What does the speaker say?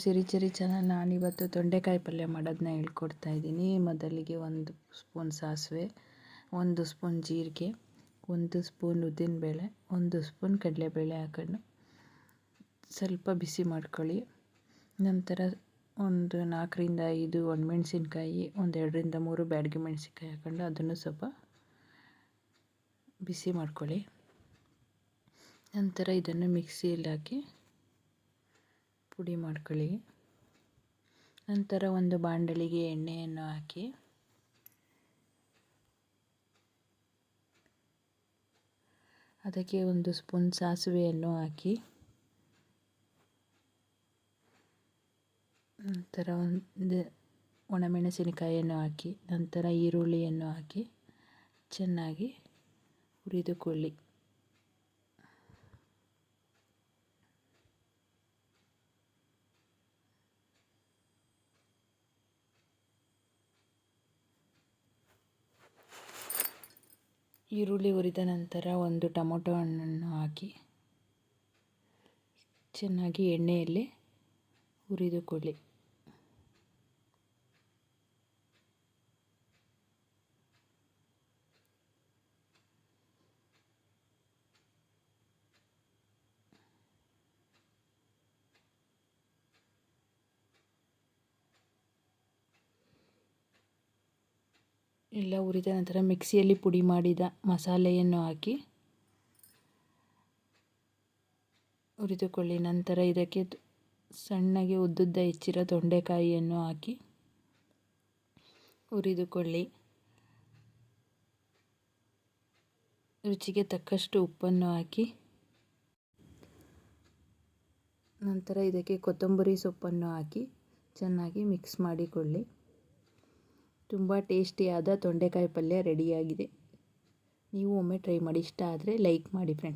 ಸಿರಿಚರಿ channel. ನಾನಿವತ್ತು ತೊಂಡೆಕಾಯಿ ಪಲ್ಯ ಮಾಡೋದನ್ನ ಹೇಳ್ಕೊಡ್ತಾ ಇದ್ದೀನಿ. ಮೊದಲಿಗೆ 1 ಸ್ಪೂನ್ ಸಾಸಿವೆ, 1 ಸ್ಪೂನ್ ಜೀರಿಗೆ, 1 ಸ್ಪೂನ್ ಉದ್ದಿನಬೇಳೆ, 1 ಸ್ಪೂನ್ ಕಡಲೆಬೇಳೆ ಹಾಕೊಂಡು ಸ್ವಲ್ಪ ಬಿಸಿ ಮಾಡ್ಕೊಳ್ಳಿ. ನಂತರ ಒಂದು 4 ರಿಂದ 5 ಒಣಮೆಣಸಿನ್ಕಾಯಿ, 1 2 ರಿಂದ 3 ಬ್ಯಾಡಗಿ ಮೆಣಸಿನ್ಕಾಯಿ ಹಾಕೊಂಡು ಅದನ್ನು ಸ್ವಲ್ಪ ಬಿಸಿ ಮಾಡ್ಕೊಳ್ಳಿ. ನಂತರ ಇದನ್ನು ಮಿಕ್ಸಿಯಲ್ಲಿ ಹಾಕಿ ಪುಡಿ ಮಾಡ್ಕೊಳ್ಳಿ. ನಂತರ ಒಂದು ಬಾಣಲಿಗೆ ಎಣ್ಣೆಯನ್ನು ಹಾಕಿ ಅದಕ್ಕೆ 1 ಸ್ಪೂನ್ ಸಾಸಿವೆಯನ್ನು ಹಾಕಿ, ನಂತರ ಒಂದು ಒಣಮೆಣಸಿನಕಾಯಿಯನ್ನು ಹಾಕಿ, ನಂತರ ಈರುಳ್ಳಿಯನ್ನು ಹಾಕಿ ಚೆನ್ನಾಗಿ ಹುರಿದುಕೊಳ್ಳಿ. ಈರುಳ್ಳಿ ಹುರಿದ ನಂತರ 1 ಟೊಮೊಟೊ ಹಣ್ಣನ್ನು ಹಾಕಿ ಚೆನ್ನಾಗಿ ಎಣ್ಣೆಯಲ್ಲಿ ಹುರಿದುಕೊಳ್ಳಿ. ಎಲ್ಲ ಹುರಿದ ನಂತರ ಮಿಕ್ಸಿಯಲ್ಲಿ ಪುಡಿ ಮಾಡಿದ ಮಸಾಲೆಯನ್ನು ಹಾಕಿ ಹುರಿದುಕೊಳ್ಳಿ. ನಂತರ ಇದಕ್ಕೆ ಸಣ್ಣಗೆ ಉದ್ದುದ್ದ ಹೆಚ್ಚಿರೋ ತೊಂಡೆಕಾಯಿಯನ್ನು ಹಾಕಿ ಹುರಿದುಕೊಳ್ಳಿ. ರುಚಿಗೆ ತಕ್ಕಷ್ಟು ಉಪ್ಪನ್ನು ಹಾಕಿ, ನಂತರ ಇದಕ್ಕೆ ಕೊತ್ತಂಬರಿ ಸೊಪ್ಪನ್ನು ಹಾಕಿ ಚೆನ್ನಾಗಿ ಮಿಕ್ಸ್ ಮಾಡಿಕೊಳ್ಳಿ. ತುಂಬ ಟೇಸ್ಟಿಯಾದ ತೊಂಡೆಕಾಯಿ ಪಲ್ಯ ರೆಡಿಯಾಗಿದೆ. ನೀವು ಒಮ್ಮೆ ಟ್ರೈ ಮಾಡಿ. ಇಷ್ಟ ಆದರೆ ಲೈಕ್ ಮಾಡಿ ಫ್ರೆಂಡ್ಸ್.